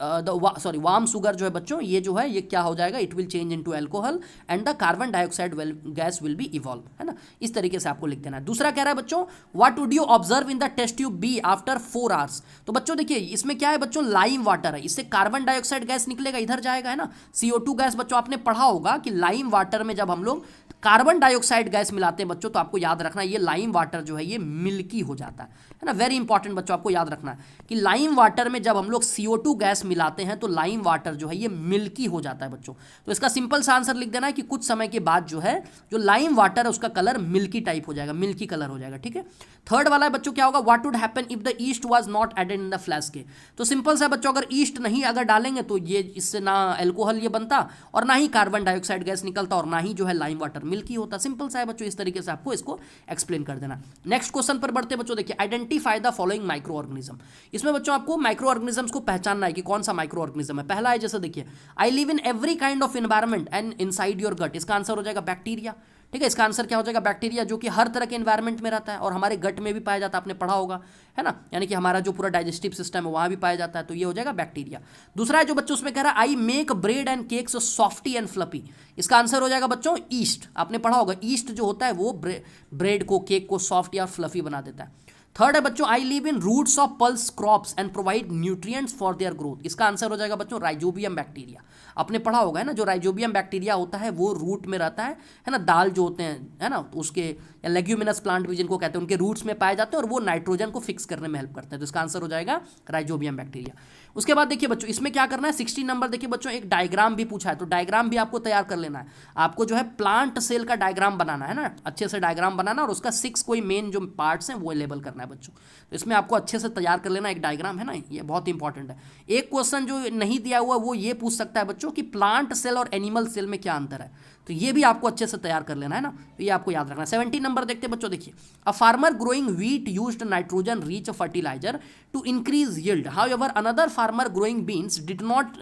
warm sugar जो है बच्चों, ये जो है ये क्या हो जाएगा, it will change into alcohol and the carbon dioxide gas will be evolve, है ना। इस तरीके से आपको लिख देना है। दूसरा कह रहा है बच्चों, what would you observe in the test tube be after 4 hours. तो बच्चों देखिए इसमें क्या है बच्चों, लाइम वाटर है, इससे कार्बन डाइऑक्साइड गैस निकलेगा, इधर जाएगा, है ना। CO2 गैस बच्चों आपने पढ़ा होगा कि लाइम वाटर में जब हम लोग कार्बन डाइऑक्साइड गैस मिलाते हैं बच्चों, तो आपको याद रखना ये लाइम वाटर जो है ये मिल्की हो जाता है ना। वेरी इंपॉर्टेंट बच्चों, आपको याद रखना है कि लाइम वाटर में जब हम लोग CO2 गैस मिलाते हैं तो लाइम वाटर जो है ये मिल्की हो जाता है बच्चों। तो इसका सिंपल सा आंसर लिख देना है कि कुछ समय के बाद जो है जो लाइम वाटर है उसका कलर मिल्की टाइप हो जाएगा, मिल्की कलर हो जाएगा, ठीक है। थर्ड वाला है बच्चों क्या होगा, what would happen if the yeast was not added in the flask. तो सिंपल सा बच्चों, अगर ईस्ट नहीं अगर डालेंगे तो ये इससे ना एल्कोहल ये बनता और ना ही कार्बन डाइऑक्साइड गैस निकलता और ना ही जो है लाइम वाटर मिल्की होता। सिंपल सा है बच्चों, इस तरीके से आपको इसको एक्सप्लेन कर देना। नेक्स्ट क्वेश्चन पर बढ़ते बच्चों, देखिए identify the following micro organism. इसमें बच्चों आपको माइक्रो ऑर्गेनिजम्स को पहचानना है कि कौन सा माइक्रो ऑर्गेनिज्म है। पहला है जैसे देखिए, I live in every kind of environment and inside your gut. इसका आंसर हो जाएगा बैक्टीरिया, ठीक है। इसका आंसर क्या हो जाएगा, बैक्टीरिया, जो कि हर तरह के एनवायरमेंट में रहता है और हमारे गट में भी पाया जाता है, आपने पढ़ा होगा, है ना। यानी कि हमारा जो पूरा डाइजेस्टिव सिस्टम है वहाँ भी पाया जाता है, तो ये हो जाएगा बैक्टीरिया। दूसरा है जो बच्चों उसमें कह रहा है, I make bread and cakes softy and fluffy. इसका आंसर हो जाएगा बच्चों ईस्ट, आपने पढ़ा होगा ईस्ट जो होता है वो ब्रेड को, केक को सॉफ्ट या फ्लफी बना देता है। थर्ड है बच्चों, I live in roots of pulse crops and provide nutrients for their growth. इसका आंसर हो जाएगा बच्चों राइजोबियम बैक्टीरिया। आपने पढ़ा होगा है ना, जो राइजोबियम बैक्टीरिया होता है वो रूट में रहता है ना, दाल जो होते हैं है ना, तो उसके या लेग्यूमिनस प्लांट भी जिनको कहते हैं उनके रूट्स में पाए जाते हैं और वो नाइट्रोजन को फिक्स करने में हेल्प करते हैं। तो इसका आंसर हो जाएगा राइजोबियम बैक्टीरिया। उसके बाद देखिए बच्चों इसमें क्या करना है, 16 नंबर देखिए बच्चों, एक डायग्राम भी पूछा है, तो डायग्राम भी आपको तैयार कर लेना है। आपको जो है प्लांट सेल का डायग्राम बनाना है ना, अच्छे से डायग्राम बनाना और उसका 6 कोई मेन जो पार्ट्स हैं वो लेबल करना है बच्चों। तो इसमें आपको अच्छे से तैयार कर लेना एक डायग्राम, है ना, ये बहुत इंपॉर्टेंट है। एक क्वेश्चन जो नहीं दिया हुआ वो ये पूछ सकता है बच्चों कि प्लांट सेल और एनिमल सेल में क्या अंतर है, तो ये भी आपको अच्छे से तैयार कर लेना है ना, तो ये आपको याद रखना है। 17 नंबर देखते हैं बच्चों, देखिए a farmer growing wheat used nitrogen rich fertilizer to increase yield, however another farmer growing beans did not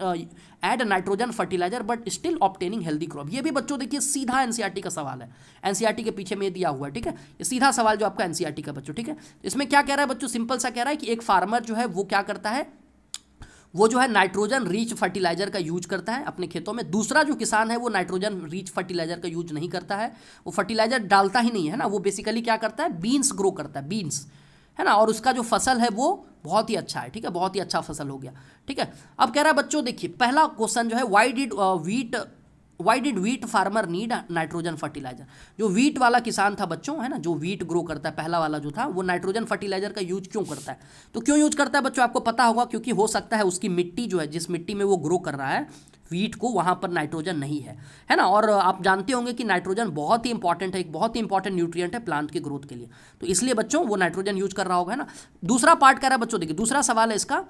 add nitrogen fertilizer but still obtaining healthy crop. ये भी बच्चों देखिए सीधा एनसीईआरटी का सवाल है, एनसीईआरटी के पीछे में दिया हुआ है, ठीक है। ये सीधा सवाल जो आपका एनसीईआरटी का बच्चों, ठीक है। इसमें क्या कह रहा है बच्चों, सिंपल सा कह रहा है कि एक फार्मर जो है वो क्या करता है, वो जो है नाइट्रोजन रिच फर्टिलाइजर का यूज करता है अपने खेतों में। दूसरा जो किसान है वो नाइट्रोजन रिच फर्टिलाइजर का यूज नहीं करता है, वो फर्टिलाइजर डालता ही नहीं है ना, वो बेसिकली क्या करता है, बीन्स ग्रो करता है, बीन्स, है ना, और उसका जो फसल है वो बहुत ही अच्छा है, ठीक है, बहुत ही अच्छा फसल हो गया, ठीक है। अब कह रहा है बच्चों देखिए पहला क्वेश्चन जो है, why did wheat farmer need nitrogen fertilizer. जो वीट वाला किसान था बच्चों, है ना, जो वीट ग्रो करता है पहला वाला जो था, वो नाइट्रोजन फर्टिलाइजर का यूज क्यों करता है। तो क्यों यूज करता है बच्चों, आपको पता होगा, क्योंकि हो सकता है उसकी मिट्टी जो है, जिस मिट्टी में वो ग्रो कर रहा है वीट को, वहाँ पर नाइट्रोजन नहीं है ना। और आप जानते होंगे कि नाइट्रोजन बहुत ही इंपॉर्टेंट है, एक बहुत ही इंपॉर्टेंट न्यूट्रिएंट है प्लांट के ग्रोथ के लिए, तो इसलिए बच्चों वो नाइट्रोजन यूज कर रहा होगा, है ना। दूसरा पार्ट कह रहा है बच्चों, देखिए दूसरा सवाल है इसका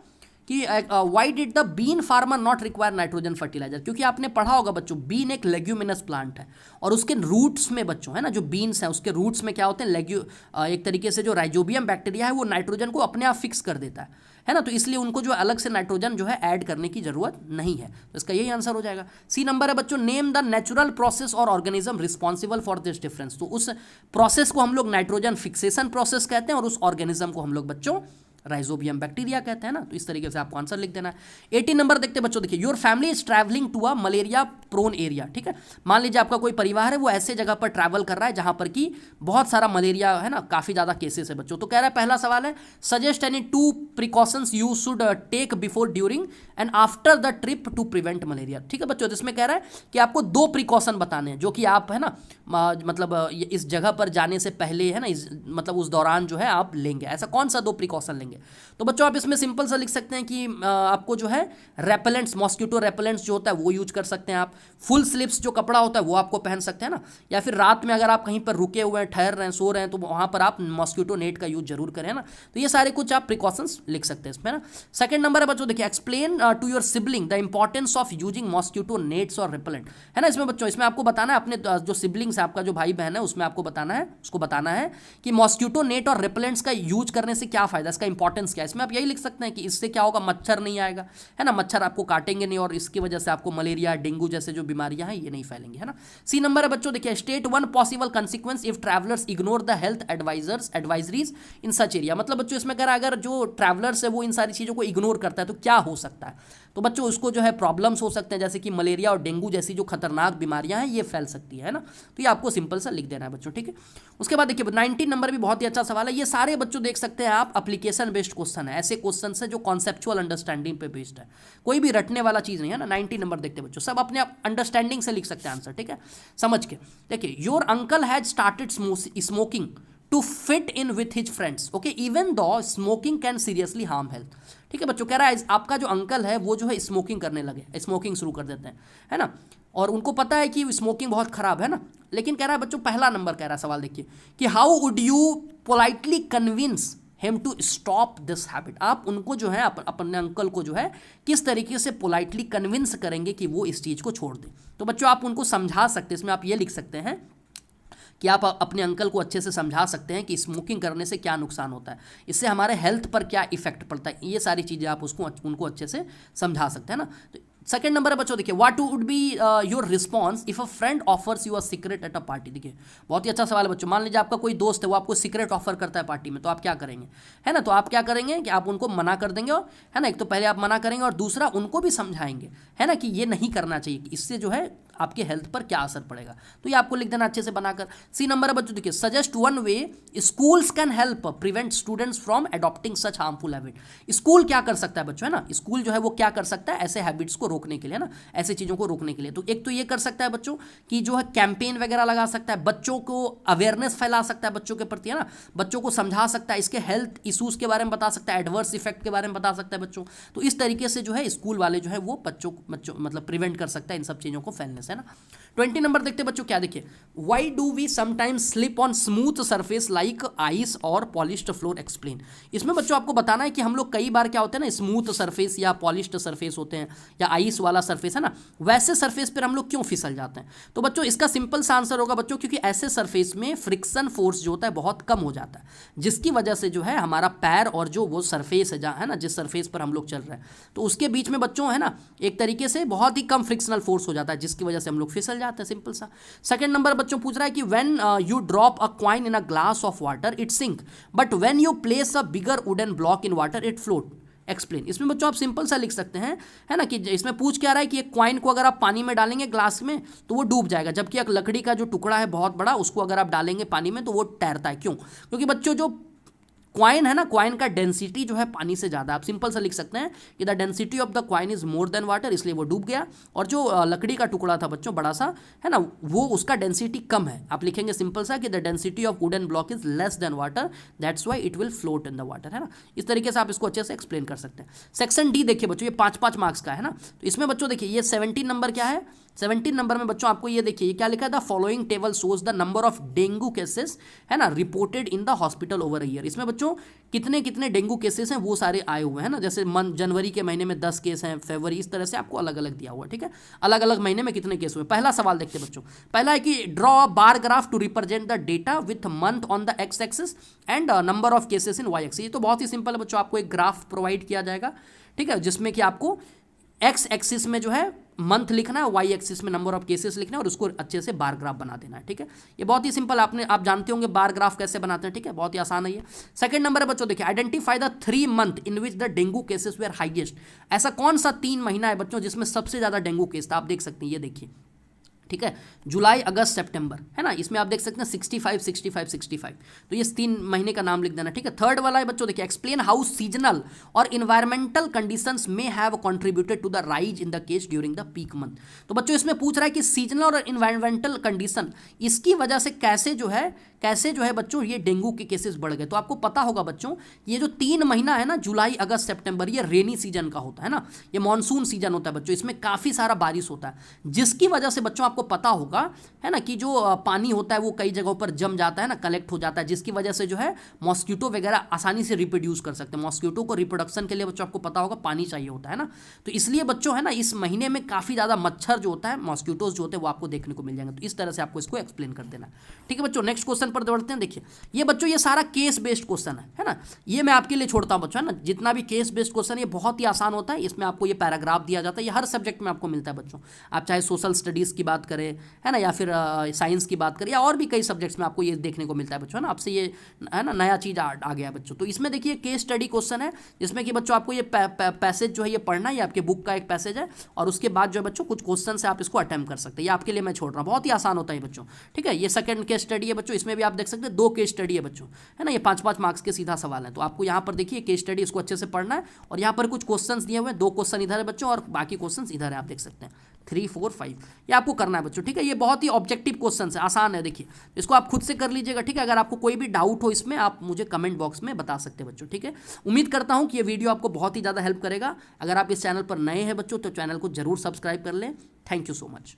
कि why did the bean farmer not require nitrogen fertilizer. क्योंकि आपने पढ़ा होगा बच्चों, बीन एक लेग्यूमिनस प्लांट है और उसके रूट्स में बच्चों, है ना, जो बीन्स हैं उसके रूट्स में क्या होते हैं, एक तरीके से जो राइजोबियम बैक्टीरिया है वो नाइट्रोजन को अपने आप फिक्स कर देता है ना, तो इसलिए उनको जो अलग से नाइट्रोजन जो है ऐड करने की जरूरत नहीं है। तो इसका यही आंसर हो जाएगा। सी नंबर है बच्चों, नेम द नेचुरल प्रोसेस और organism responsible for this difference. तो उस प्रोसेस को हम लोग नाइट्रोजन फिक्सेशन प्रोसेस कहते हैं और उस ऑर्गेनिज्म को हम लोग बच्चों राइजोबियम बैक्टीरिया कहते हैं ना। तो इस तरीके से आपको आंसर लिख देना है। 18 नंबर देखते हैं बच्चों, देखिए your family is travelling to a malaria prone area, ठीक है। मान लीजिए आपका कोई परिवार है वो ऐसे जगह पर ट्रैवल कर रहा है जहां पर कि बहुत सारा मलेरिया है ना, काफी ज्यादा केसेस है बच्चों। तो कह रहा है पहला सवाल है, suggest any 2 precautions you should take before, during and after the trip to prevent malaria, ठीक है बच्चों। जिसमें कह रहा है कि आपको 2 प्रिकॉशन बताने हैं जो कि आप है ना मतलब इस जगह पर जाने से पहले है ना, मतलब उस दौरान जो है आप लेंगे। ऐसा कौन सा 2 प्रिकॉशन लेंगे? तो बच्चों आप इसमें सिंपल सा लिख सकते हैं कि आपको जो है रेपेलेंट्स, मॉस्किटो रेपेलेंट्स जो होता है वो यूज कर सकते हैं आप। फुल स्लीव्स जो कपड़ा होता है वो आपको पहन सकते हैं ना, या फिर रात में अगर आप कहीं पर रुके हुए हैं, ठहर रहे हैं, सो रहे हैं, तो वहां पर आप मॉस्किटो नेट का यूज जरूर करें ना। तो ये सारे कुछ आप प्रिकॉशंस लिख सकते हैं इसमें ना। सेकंड नंबर है बच्चों, देखिए explain to your sibling the importance of using mosquito nets और रिपेलेंट, है ना। इसमें बच्चों इसमें आपको बताना है अपने जो सिबलिंग्स है, आपका जो भाई बहन है, उसमें आपको बताना है, उसको बताना है कि मॉस्किटो नेट और रिपेलेंट्स का यूज करने से क्या फायदा, इसका इंपॉर्टेंस क्या है। इसमें आप यही लिख सकते हैं कि इससे क्या होगा, मच्छर नहीं आएगा, है ना, मच्छर आपको काटेंगे नहीं और इसकी वजह से आपको मलेरिया, डेंगू जैसे जो बीमारियां हैं ये नहीं फैलेंगी, है ना। सी नंबर है बच्चों, देखिए state 1 possible consequence if travellers ignore the health advisories in such area. मतलब बच्चों इसमें कह रहा है अगर जो ट्रैवलर्स है वो इन सारी चीजों को इग्नोर करता है तो क्या हो सकता है। तो बच्चों उसको जो है प्रॉब्लम्स हो सकते हैं, जैसे कि मलेरिया और डेंगू जैसी जो खतरनाक बीमारियां हैं ये फैल सकती है ना। तो ये आपको सिंपल सा लिख देना है बच्चों, ठीक है। उसके बाद देखिए 19 नंबर भी बहुत ही अच्छा सवाल है। ये सारे बच्चों देख सकते हैं आप एप्लीकेशन बेस्ड क्वेश्चन है, ऐसे क्वेश्चन है जो कॉन्सेप्चुअल अंडरस्टैंडिंग पे बेस्ड है, कोई भी रटने वाला चीज नहीं है ना। 19 नंबर देखते हैं बच्चों, सब अपने आप अंडरस्टैंडिंग से लिख सकते हैं आंसर, ठीक है, समझ के। देखिए your uncle has started smoking to fit in with his friends, okay, even though smoking can seriously harm health, ठीक है बच्चों। कह रहा है आपका जो अंकल है वो जो है स्मोकिंग करने लगे, स्मोकिंग शुरू कर देते हैं, है ना, और उनको पता है कि स्मोकिंग बहुत खराब है ना। लेकिन कह रहा है बच्चों, पहला नंबर कह रहा है सवाल देखिए कि how would you politely convince him to stop this habit. आप उनको जो है अपने अंकल को जो है किस तरीके से पोलाइटली कन्विंस करेंगे कि वो इस चीज़ को छोड़ दें। तो बच्चों आप उनको समझा सकते हैं, इसमें आप ये लिख सकते हैं कि आप अपने अंकल को अच्छे से समझा सकते हैं कि स्मोकिंग करने से क्या नुकसान होता है, इससे हमारे हेल्थ पर क्या इफेक्ट पड़ता है, ये सारी चीज़ें आप उनको अच्छे से समझा सकते हैं ना। तो सेकंड नंबर है बच्चों, देखिए what would be your response if a friend offers you a secret at a party. देखिए बहुत ही अच्छा सवाल है बच्चों। मान लीजिए आपका कोई दोस्त है वो आपको सीक्रेट ऑफर करता है पार्टी में, तो आप क्या करेंगे, है ना। तो आप क्या करेंगे कि आप उनको मना कर देंगे, है ना। एक तो पहले आप मना करेंगे और दूसरा उनको भी समझाएंगे, है ना, कि ये नहीं करना चाहिए, इससे जो है आपके हेल्थ पर क्या असर पड़ेगा। तो ये आपको लिख देना अच्छे से बनाकर। सी नंबर है बच्चों, देखिए suggest one way schools can help prevent students from adopting such harmful habit. School क्या कर सकता है बच्चों, है ना, स्कूल जो है वो क्या कर सकता है ऐसे हैबिट्स को रोकने के लिए, ना, ऐसी चीज़ों को रोकने के लिए। तो एक तो ये कर सकता है बच्चों कि जो है कैंपेन वगैरह लगा सकता है, बच्चों को अवेयरनेस फैला सकता है बच्चों के प्रति, है ना, बच्चों को समझा सकता है, इसके हेल्थ इशूज़ के बारे में बता सकता है, एडवर्स इफेक्ट के बारे में बता सकता है बच्चों। तो इस तरीके से जो है स्कूल वाले जो है वो बच्चों मतलब प्रिवेंट कर सकता है इन सब चीज़ों को फैलने से, है ना। 20 नंबर देखते हैं बच्चों, क्या देखिए why do we sometimes slip on smooth surface like ice और पॉलिश्ड फ्लोर, एक्सप्लेन। इसमें बच्चों आपको बताना है कि हम लोग कई बार क्या होते हैं ना, स्मूथ सरफेस या पॉलिश्ड सरफेस होते हैं या आइस वाला सरफेस है ना, वैसे सरफेस पर हम लोग क्यों फिसल जाते हैं। तो बच्चों इसका सिंपल सा आंसर होगा बच्चों, क्योंकि ऐसे सरफेस में फ्रिक्शन फोर्स जो होता है बहुत कम हो जाता है, जिसकी वजह से जो है हमारा पैर और जो वो सरफेस है जहाँ, है ना, जिस सरफेस पर हम लोग चल रहे हैं, तो उसके बीच में बच्चों है ना एक तरीके से बहुत ही कम फ्रिक्शनल फोर्स हो जाता है, जिसकी वजह से हम लोग फिसल जाते हैं, सिंपल सा। सेकंड नंबर बच्चों पूछ रहा है कि when you drop a coin in a glass of water it sink, but when you place a bigger wooden block in water it float, explain. इसमें बच्चों आप सिंपल सा लिख सकते हैं, है ना, कि इसमें पूछ क्या रहा है कि एक कॉइन को अगर आप पानी में डालेंगे ग्लास में तो वो डूब जाएगा, जबकि एक लकड़ी का जो टुकड़ा है बहुत बड़ा उसको अगर आप डालेंगे पानी में तो वो तैरता है। क्यों? क्योंकि बच्चों जो क्वाइन है ना, क्वाइन का डेंसिटी जो है पानी से ज़्यादा, आप सिंपल सा लिख सकते हैं कि the density of the coin is more than water, इसलिए वो डूब गया। और जो लकड़ी का टुकड़ा था बच्चों बड़ा सा, है ना, वो उसका डेंसिटी कम है, आप लिखेंगे सिंपल सा कि the density of wooden block is less than water, that's why it will float in the water, है ना। इस तरीके से आप इसको अच्छे से एक्सप्लेन कर सकते हैं। सेक्शन डी देखिए बच्चों, ये 5-5 मार्क्स का है ना। तो इसमें बच्चों देखिए ये 17 नंबर क्या है, 17 नंबर में बच्चों आपको ये देखिए ये क्या लिखा है, the following table shows the number of dengue cases, है ना, reported in the hospital over a year. इसमें बच्चों कितने कितने डेंगू केसेस हैं वो सारे आए हुए हैं ना, जैसे जनवरी के महीने में 10 केस हैं, फरवरी, इस तरह से आपको अलग अलग दिया हुआ है, ठीक है, अलग अलग महीने में कितने केस हुए। पहला सवाल देखते हैं बच्चों, पहला है कि draw a bar graph to represent the data with month on the x axis and number of cases in y axis. ये तो बहुत ही सिंपल है बच्चों, आपको एक ग्राफ प्रोवाइड किया जाएगा, ठीक है, जिसमें कि आपको एक्स एक्सिस में जो है मंथ लिखना है, वाई एक्सिस में नंबर ऑफ केसेस लिखना है और उसको अच्छे से बार ग्राफ बना देना है। ठीक है, ये बहुत ही सिंपल, आप जानते होंगे बार ग्राफ कैसे बनाते हैं। ठीक है, बहुत ही आसान है ये। सेकंड नंबर है बच्चों, देखिए identify the 3 month in which the dengue cases were highest. ऐसा कौन सा 3 महीना है बच्चों जिसमें सबसे ज्यादा डेंगू केस था? आप देख सकते हैं, ये देखिए। ठीक है, जुलाई, अगस्त, सितंबर, है ना, इसमें आप देख सकते हैं 65 65 65। तो ये 3 महीने का नाम लिख देना। ठीक है, थर्ड वाला है बच्चों, देखिए एक्सप्लेन हाउ सीजनल और environmental conditions may have contributed to the rise in the case during the peak month. तो बच्चों इसमें पूछ रहा है कि सीजनल और इन्वायरमेंटल कंडीशन, इसकी वजह से कैसे जो है बच्चों ये डेंगू के केसेस बढ़ गए। तो आपको पता होगा बच्चों, ये जो 3 महीना है ना, जुलाई, अगस्त, सितंबर, ये रेनी सीजन का होता है ना, ये मानसून सीजन होता है बच्चों, इसमें काफ़ी सारा बारिश होता है, जिसकी वजह से बच्चों आपको पता होगा, है ना, कि जो पानी होता है वो कई जगहों पर जम जाता है ना, कलेक्ट हो जाता है, जिसकी वजह से जो है मॉस्किटो वगैरह आसानी से रिप्रोड्यूस कर सकते हैं। मॉस्किटो को रिप्रोडक्शन के लिए बच्चों आपको पता होगा पानी चाहिए होता है ना, तो इसलिए बच्चों है ना इस महीने में काफ़ी ज़्यादा मच्छर जो होता है, मॉस्किटोज जो होते हैं वो आपको देखने को मिल जाएंगे। तो इस तरह से आपको इसको एक्सप्लेन कर देना। ठीक है बच्चों, नेक्स्ट क्वेश्चन पर बढ़ते हैं। देखिए ये बच्चों ये सारा केस बेस्ड क्वेश्चन है ना, ये मैं आपके लिए छोड़ता हूं बच्चों, है ना, जितना भी केस बेस्ड क्वेश्चन ये बहुत ही आसान होता है, इसमें आपको ये पैराग्राफ दिया जाता है, ये हर सब्जेक्ट में आपको मिलता है बच्चों। आप चाहे सोशल स्टडीज़ की बात करें, है ना, या फिर साइंस की बात करें, या और भी कई सब्जेक्ट्स में आपको ये देखने को मिलता है बच्चों, है ना, आपसे ये है ना नया चीज़ आ गया बच्चों। तो इसमें देखिए केस स्टडी क्वेश्चन है, जिसमें कि बच्चों आपको ये पैसेज जो है ये पढ़ना है, ये आपके बुक का एक पैसेज है, और उसके बाद जो है बच्चों कुछ क्वेश्चन से आप इसको अटेम्प्ट कर सकते हैं, ये आपके लिए मैं छोड़ रहा हूँ, बहुत ही आसान होता है बच्चों। ठीक है, ये सेकंड केस स्टडी है बच्चों, इसमें भी आप देख सकते हैं 2 केस स्टडी है बच्चों, है ना, ये 5-5 मार्क्स के सीधा सवाल है। तो आपको यहाँ पर देखिए केस स्टडी, इसको अच्छे से पढ़ना है, और यहाँ पर कुछ क्वेश्चंस दिए हुए हैं, 2 क्वेश्चन इधर है बच्चों और बाकी क्वेश्चंस इधर है, आप देख सकते हैं 3, 4, 5, ये आपको करना है बच्चों। ठीक है, ये बहुत ही ऑब्जेक्टिव क्वेश्चन है, आसान है, देखिए इसको आप खुद से कर लीजिएगा। ठीक है, अगर आपको कोई भी डाउट हो इसमें आप मुझे कमेंट बॉक्स में बता सकते हैं बच्चों। ठीक है, उम्मीद करता हूँ कि ये वीडियो आपको बहुत ही ज़्यादा हेल्प करेगा। अगर आप इस चैनल पर नए हैं बच्चों तो चैनल को जरूर सब्सक्राइब कर लें। Thank you so much.